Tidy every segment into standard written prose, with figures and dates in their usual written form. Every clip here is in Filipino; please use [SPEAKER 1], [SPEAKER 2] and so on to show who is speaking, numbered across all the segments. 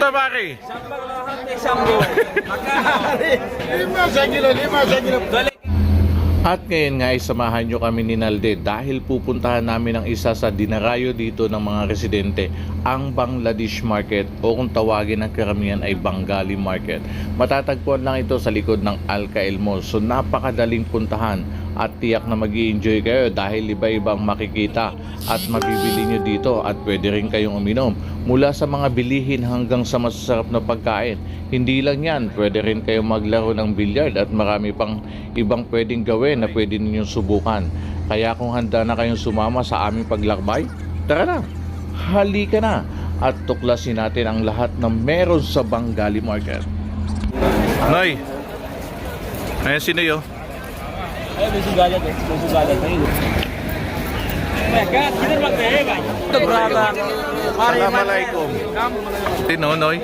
[SPEAKER 1] Punta pare. At ngayon nga ay samahan nyo kami ni Nalde dahil pupuntahan namin ang isa sa dinarayo dito ng mga residente, ang Bangladesh Market o kung tawagin ng karamihan ay Bengali Market. Matatagpuan lang ito sa likod ng Al-Khail Mall, so napakadaling puntahan at tiyak na mag-i-enjoy kayo dahil iba-ibang makikita at mabibili nyo dito at pwede rin kayong uminom mula sa mga bilihin hanggang sa masasarap na pagkain. Hindi lang yan, pwede rin kayong maglaro ng billiard at marami pang ibang pwedeng gawin na pwede ninyong subukan. Kaya kung handa na kayong sumama sa aming paglakbay, tara na, halika na at tuklasin natin ang lahat ng meron sa Bengali Market. Noy, ayan si Noy oh.
[SPEAKER 2] अरे बेसुगालत है मैं क्या किधर भाग रहे हैं भाई तो ब्रादा
[SPEAKER 1] Assalamualaikum. Tino Noy.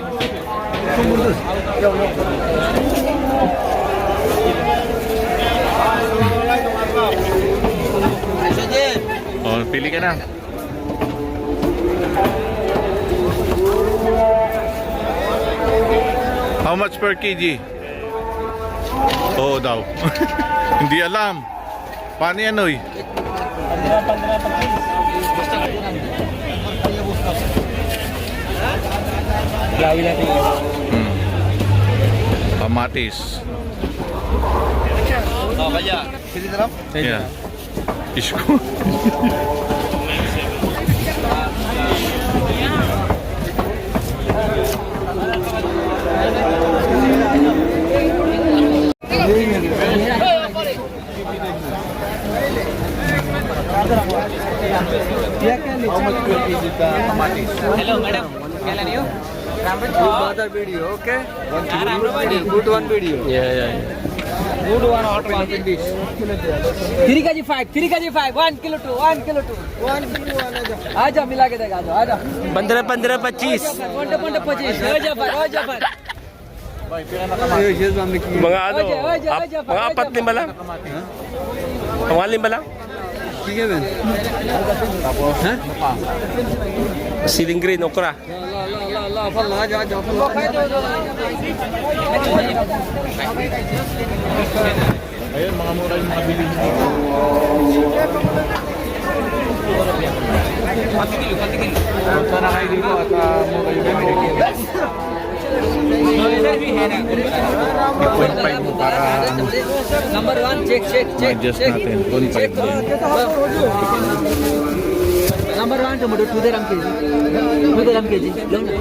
[SPEAKER 1] Oh, pili ka na. How much per kg? Oo daw. Hindi alam. Paano yan, Noy?
[SPEAKER 2] लावी लाती है
[SPEAKER 1] Kamatis.
[SPEAKER 2] हां भैया सीधी तरफ
[SPEAKER 1] Yeah. Isko.
[SPEAKER 2] How much per kg the kamatis? Hello madam, क्या लानी हो?
[SPEAKER 3] Other video, okay? Good one video.
[SPEAKER 2] Yeah. Good one hot one dish. 3 kg 5, 3 kg 5, 1 kilo 2, 1 kilo 2.
[SPEAKER 3] 1 kilo one.
[SPEAKER 2] आजा मिला के देगा आजा
[SPEAKER 3] 15, 25.
[SPEAKER 2] 25 हो जा पर
[SPEAKER 3] Mga ano? Mga 4-5 lang? Mga 5 lang? Sige ben. Tapos? Ha? Siling green, okra.
[SPEAKER 2] ला फल आजा
[SPEAKER 1] Ayun, mga mura yung mga bilhin dito. Punta na kayo dito at mura yung bilhin. 0.5 mo para
[SPEAKER 2] number 1 check
[SPEAKER 1] ma-adjust natin. 0.5 din.
[SPEAKER 2] Number 1 tomato 2 dirham kg 2 dirham kg लो ना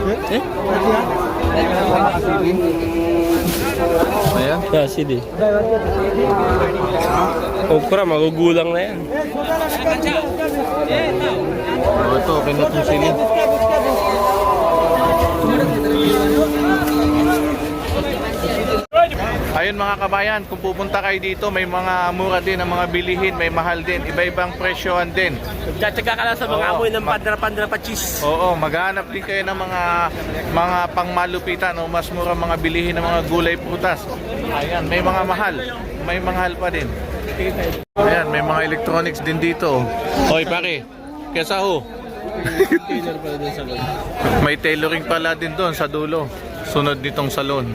[SPEAKER 1] Ayan.
[SPEAKER 3] Yeah, sige. Okra, magugulang na yan.
[SPEAKER 1] Oh, ito, okay na itong sili. Ayun mga kabayan, kung pupunta kayo dito, may mga mura din ang mga bilihin, may mahal din, iba-ibang presyohan din.
[SPEAKER 3] Tsatsaga ka lang sa mga amoy ng pandra-pandra pa cheese.
[SPEAKER 1] Oo, maghahanap din kayo ng mga pangmalupitan o mas mura mga bilihin ng mga gulay prutas. Ayan, may mga mahal pa din. Ayan, may mga electronics din dito. Hoy pare, kesa ho. May tailoring pala din doon sa dulo. Sunod nitong salon.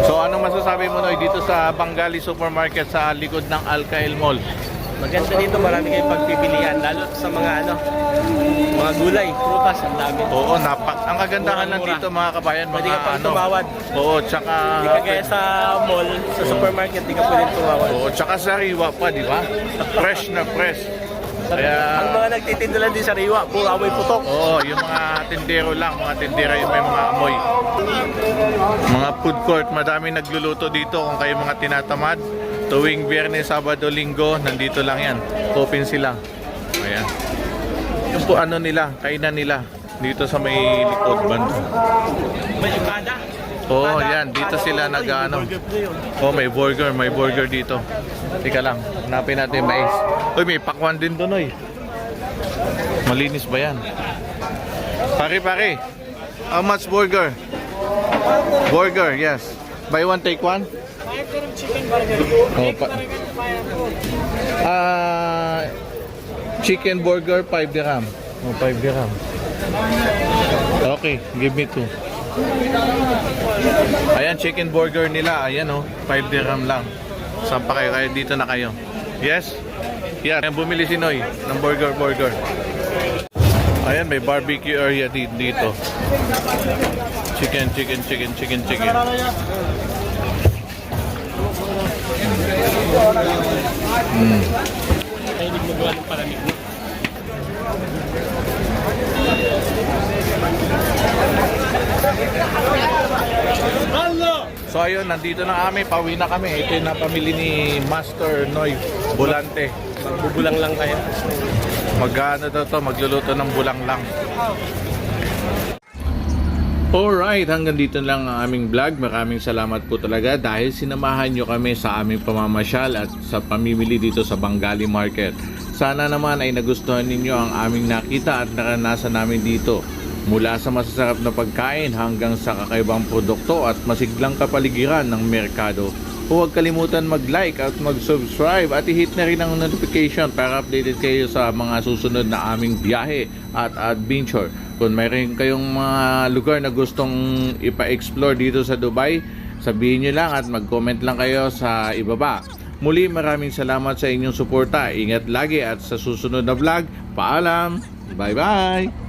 [SPEAKER 1] So anong masasabi mo Noy dito sa Bengali Supermarket sa likod ng Al-Khail Mall?
[SPEAKER 3] Maganda dito, marami kayong pagpipilian, lalo sa mga mga gulay, prutas, ang dami.
[SPEAKER 1] Oo, ang kagandahan lang dito mga kabayan,
[SPEAKER 3] Pwede
[SPEAKER 1] mga
[SPEAKER 3] ka pang tumawad.
[SPEAKER 1] Oo, tsaka
[SPEAKER 3] Hindi ka kaya sa mall, sa supermarket, hindi ka pwede tumawad.
[SPEAKER 1] oo, tsaka sariwa pa, di ba? Fresh na fresh. Kaya
[SPEAKER 3] Ang mga nagtitinda lang din sa riwa, puro amoy putok.
[SPEAKER 1] oo, yung mga tindero lang, mga tindera yung may mga amoy. Mga food court, madami nagluluto dito kung kayo mga tinatamad. Tuwing Biyernes, Sabado, Linggo, nandito lang yan. Open sila. Ayan. Yung po ano nila, kainan nila. Dito sa may likod banda.
[SPEAKER 3] May imada.
[SPEAKER 1] Oo, yan. Dito sila nag-ano. Oh, may burger dito. Teka lang, hanapin natin yung mais. Uy, may pakwan din doon, oy. Malinis ba yan? Pare. How much burger? Burger, yes. Buy one, take one?
[SPEAKER 2] 5 dirham chicken burger
[SPEAKER 1] Oh, chicken burger, 5 dirham. Oh, 5 dirham. Okay, give me 2. Ayan, chicken burger nila. Ayan oh, 5 dirham lang. Saan pa kayo? Kaya dito na kayo. Yes? Yan, bumili si Noy ng burger. Ayan, may barbecue area dito. Chicken.
[SPEAKER 3] Kahilig magawa ng palamig.
[SPEAKER 1] So ayun, nandito na kami, pauwi na kami. Ito yung napamili ni Master Noy Bulante.
[SPEAKER 3] Bubulang lang kayo.
[SPEAKER 1] Magano to, magluluto ng bulang lang. Alright, hanggang dito lang ang aming vlog. Maraming salamat po talaga dahil sinamahan nyo kami sa aming pamamasyal at sa pamimili dito sa Bengali Market. Sana naman ay nagustuhan ninyo ang aming nakita at naranasan namin dito. Mula sa masasarap na pagkain hanggang sa kakaibang produkto at masiglang kapaligiran ng merkado. Huwag kalimutan mag-like at mag-subscribe at i-hit na rin ang notification para updated kayo sa mga susunod na aming biyahe at adventure. Kung mayroon kayong mga lugar na gustong ipa-explore dito sa Dubai, sabihin nyo lang at mag-comment lang kayo sa ibaba. Muli, maraming salamat sa inyong suporta. Ingat lagi at sa susunod na vlog, paalam! Bye-bye!